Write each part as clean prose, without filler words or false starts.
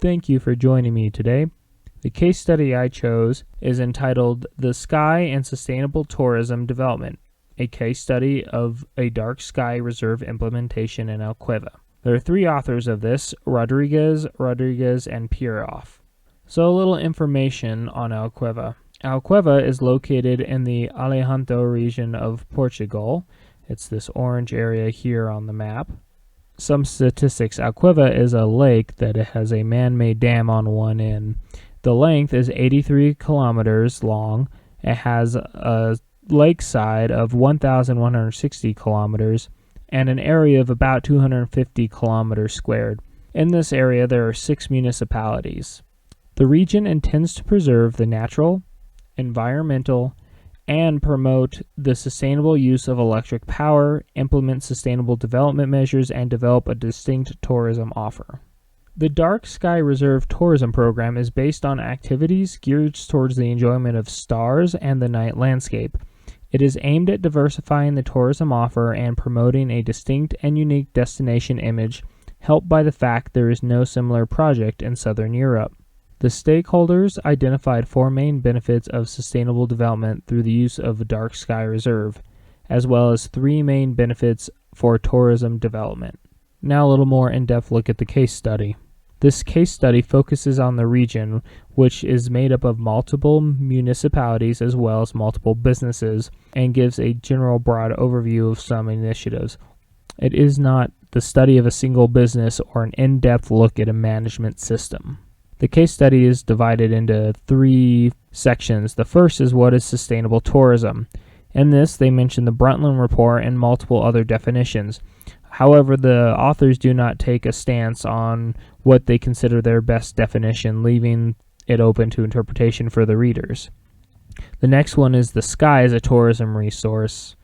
Thank you for joining me today. The case study I chose is entitled The Sky and Sustainable Tourism Development, a case study of a dark sky reserve implementation in Alqueva. There are three authors of this, Rodriguez, and Pieroff. So a little information on Alqueva. Alqueva is located in the Alentejo region of Portugal. It's this orange area here on the map. Some statistics. Alqueva is a lake that has a man-made dam on one end. The length is 83 kilometers long. It has a lakeside of 1,160 kilometers and an area of about 250 kilometers squared. In this area, there are 6 municipalities. The region intends to preserve the natural, environmental, and promote the sustainable use of electric power, implement sustainable development measures, and develop a distinct tourism offer. The Dark Sky Reserve Tourism Program is based on activities geared towards the enjoyment of stars and the night landscape. It is aimed at diversifying the tourism offer and promoting a distinct and unique destination image, helped by the fact there is no similar project in Southern Europe. The stakeholders identified 4 main benefits of sustainable development through the use of a dark sky reserve, as well as 3 main benefits for tourism development. Now a little more in-depth look at the case study. This case study focuses on the region, which is made up of multiple municipalities as well as multiple businesses, and gives a general broad overview of some initiatives. It is not the study of a single business or an in-depth look at a management system. The case study is divided into 3 sections. The first is what is sustainable tourism. In this, they mention the Brundtland Report and multiple other definitions. However, the authors do not take a stance on what they consider their best definition, leaving it open to interpretation for the readers. The next one is the sky as a tourism resource.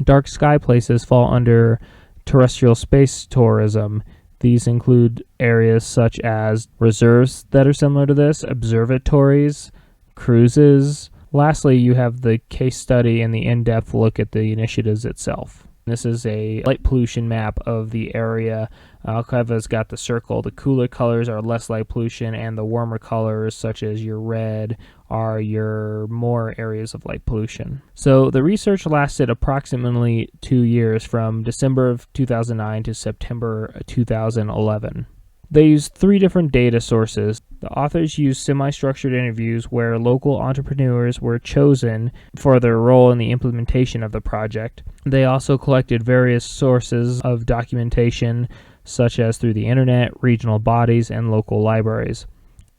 Dark sky places fall under terrestrial space tourism. These include areas such as reserves that are similar to this, observatories, cruises. Lastly, you have the case study and the in-depth look at the initiatives itself. This is a light pollution map of the area. Alqueva's got the circle. The cooler colors are less light pollution, and the warmer colors, such as your red, are your more areas of light pollution. So the research lasted approximately 2 years, from December of 2009 to September 2011. They used 3 different data sources. The authors used semi-structured interviews where local entrepreneurs were chosen for their role in the implementation of the project. They also collected various sources of documentation, such as through the internet, regional bodies, and local libraries.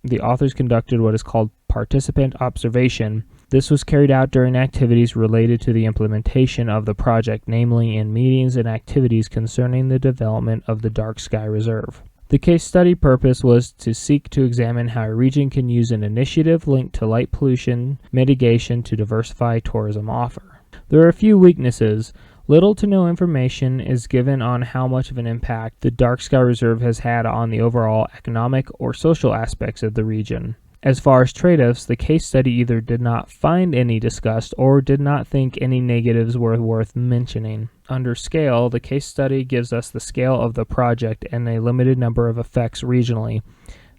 The authors conducted what is called participant observation. This was carried out during activities related to the implementation of the project, namely in meetings and activities concerning the development of the Dark Sky Reserve. The case study purpose was to seek to examine how a region can use an initiative linked to light pollution mitigation to diversify tourism offer. There are a few weaknesses. Little to no information is given on how much of an impact the Dark Sky Reserve has had on the overall economic or social aspects of the region. As far as trade-offs, the case study either did not find any discussed or did not think any negatives were worth mentioning. Under scale, the case study gives us the scale of the project and a limited number of effects regionally.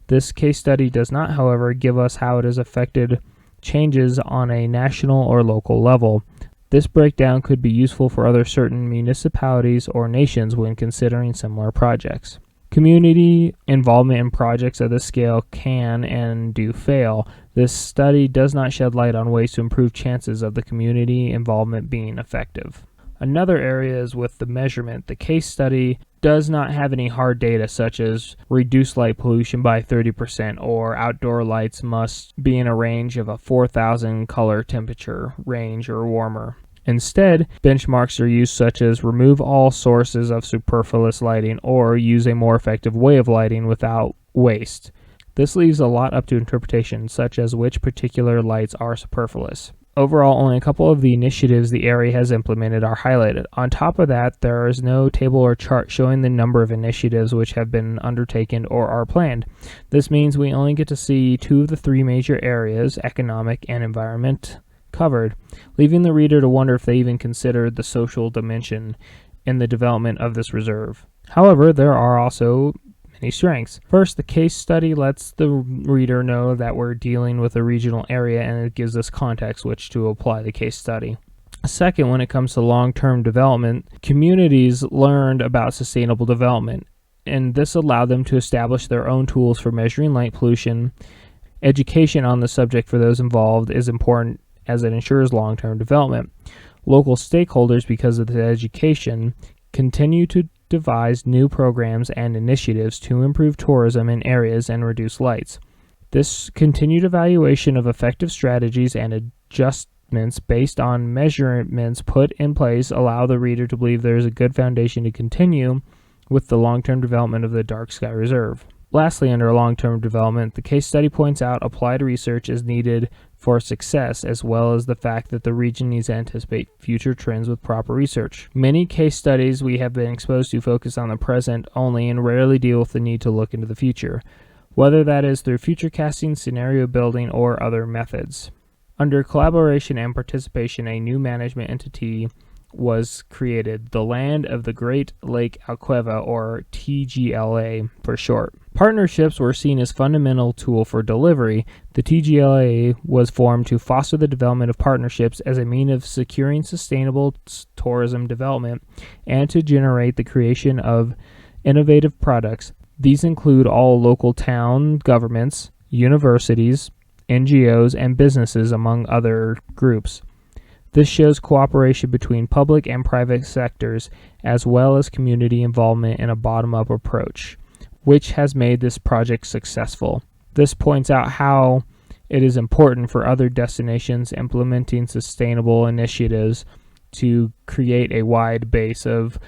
This case study does not, however, give us how it has affected changes on a national or local level. This breakdown could be useful for other certain municipalities or nations when considering similar projects. Community involvement in projects of this scale can and do fail. This study does not shed light on ways to improve chances of the community involvement being effective. Another area is with the measurement. The case study does not have any hard data such as reduce light pollution by 30% or outdoor lights must be in a range of a 4,000 color temperature range or warmer. Instead, benchmarks are used such as remove all sources of superfluous lighting or use a more effective way of lighting without waste. This leaves a lot up to interpretation, such as which particular lights are superfluous. Overall, only a couple of the initiatives the area has implemented are highlighted. On top of that, there is no table or chart showing the number of initiatives which have been undertaken or are planned. This means we only get to see 2 of the 3 major areas, economic and environment, covered, leaving the reader to wonder if they even considered the social dimension in the development of this reserve. However, there are also many strengths. First, the case study lets the reader know that we're dealing with a regional area, and it gives us context which to apply the case study. Second, when it comes to long-term development, communities learned about sustainable development, and this allowed them to establish their own tools for measuring light pollution. Education on the subject for those involved is important as it ensures long-term development. Local stakeholders, because of the education, continue to devise new programs and initiatives to improve tourism in areas and reduce lights. This continued evaluation of effective strategies and adjustments based on measurements put in place allow the reader to believe there is a good foundation to continue with the long-term development of the Dark Sky Reserve. Lastly, under long-term development, the case study points out applied research is needed for success, as well as the fact that the region needs to anticipate future trends with proper research. Many case studies we have been exposed to focus on the present only and rarely deal with the need to look into the future, whether that is through future casting, scenario building, or other methods. Under collaboration and participation, a new management entity was created, the Land of the Great Lake Alqueva, or TGLA for short. Partnerships were seen as fundamental tool for delivery. The TGLA was formed to foster the development of partnerships as a means of securing sustainable tourism development and to generate the creation of innovative products. These include all local town governments, universities, NGOs, and businesses, among other groups. This shows cooperation between public and private sectors, as well as community involvement in a bottom-up approach, which has made this project successful. This points out how it is important for other destinations implementing sustainable initiatives to create a wide base of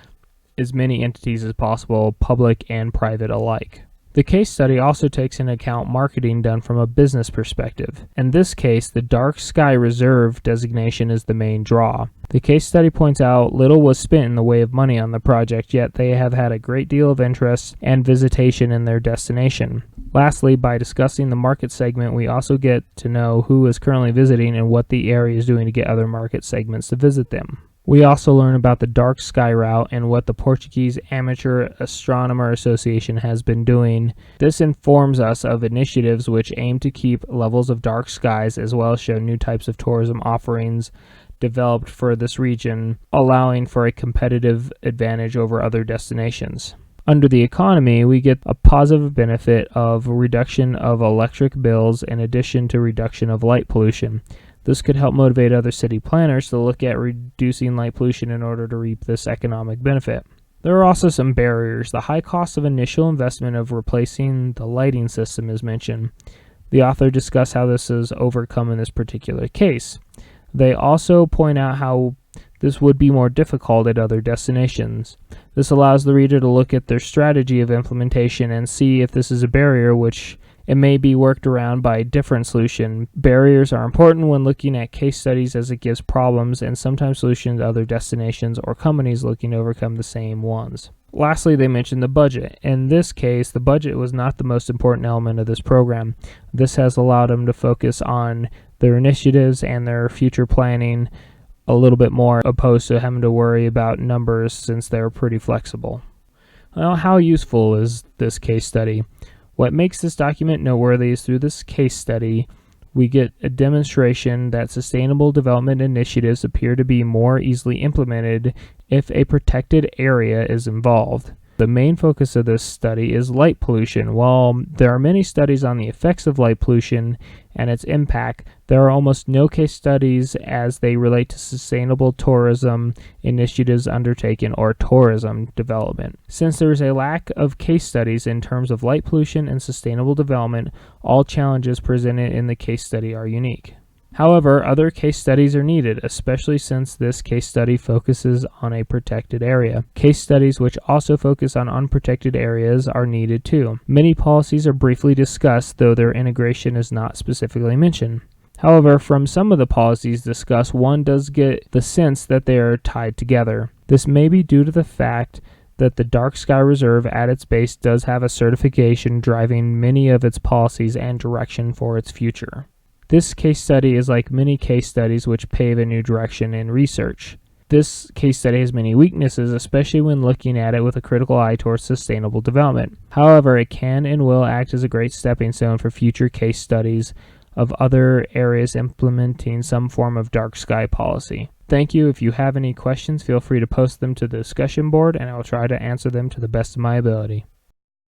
as many entities as possible, public and private alike. The case study also takes into account marketing done from a business perspective. In this case, the Dark Sky Reserve designation is the main draw. The case study points out little was spent in the way of money on the project, yet they have had a great deal of interest and visitation in their destination. Lastly, by discussing the market segment, we also get to know who is currently visiting and what the area is doing to get other market segments to visit them. We also learn about the Dark Sky Route and what the Portuguese Amateur Astronomer Association has been doing. This informs us of initiatives which aim to keep levels of dark skies as well as show new types of tourism offerings developed for this region, allowing for a competitive advantage over other destinations. Under the economy, we get a positive benefit of reduction of electric bills in addition to reduction of light pollution. This could help motivate other city planners to look at reducing light pollution in order to reap this economic benefit. There are also some barriers. The high cost of initial investment of replacing the lighting system is mentioned. The author discussed how this is overcome in this particular case. They also point out how this would be more difficult at other destinations. This allows the reader to look at their strategy of implementation and see if this is a barrier which it may be worked around by a different solution. Barriers are important when looking at case studies as it gives problems and sometimes solutions to other destinations or companies looking to overcome the same ones. Lastly, they mentioned the budget. In this case, the budget was not the most important element of this program. This has allowed them to focus on their initiatives and their future planning a little bit more, opposed to having to worry about numbers since they're pretty flexible. Well, how useful is this case study? What makes this document noteworthy is through this case study, we get a demonstration that sustainable development initiatives appear to be more easily implemented if a protected area is involved. The main focus of this study is light pollution. While there are many studies on the effects of light pollution and its impact, there are almost no case studies as they relate to sustainable tourism initiatives undertaken or tourism development. Since there is a lack of case studies in terms of light pollution and sustainable development, all challenges presented in the case study are unique. However, other case studies are needed, especially since this case study focuses on a protected area. Case studies which also focus on unprotected areas are needed too. Many policies are briefly discussed, though their integration is not specifically mentioned. However, from some of the policies discussed, one does get the sense that they are tied together. This may be due to the fact that the Dark Sky Reserve at its base does have a certification driving many of its policies and direction for its future. This case study is like many case studies which pave a new direction in research. This case study has many weaknesses, especially when looking at it with a critical eye towards sustainable development. However, it can and will act as a great stepping stone for future case studies of other areas implementing some form of dark sky policy. Thank you. If you have any questions, feel free to post them to the discussion board, and I will try to answer them to the best of my ability.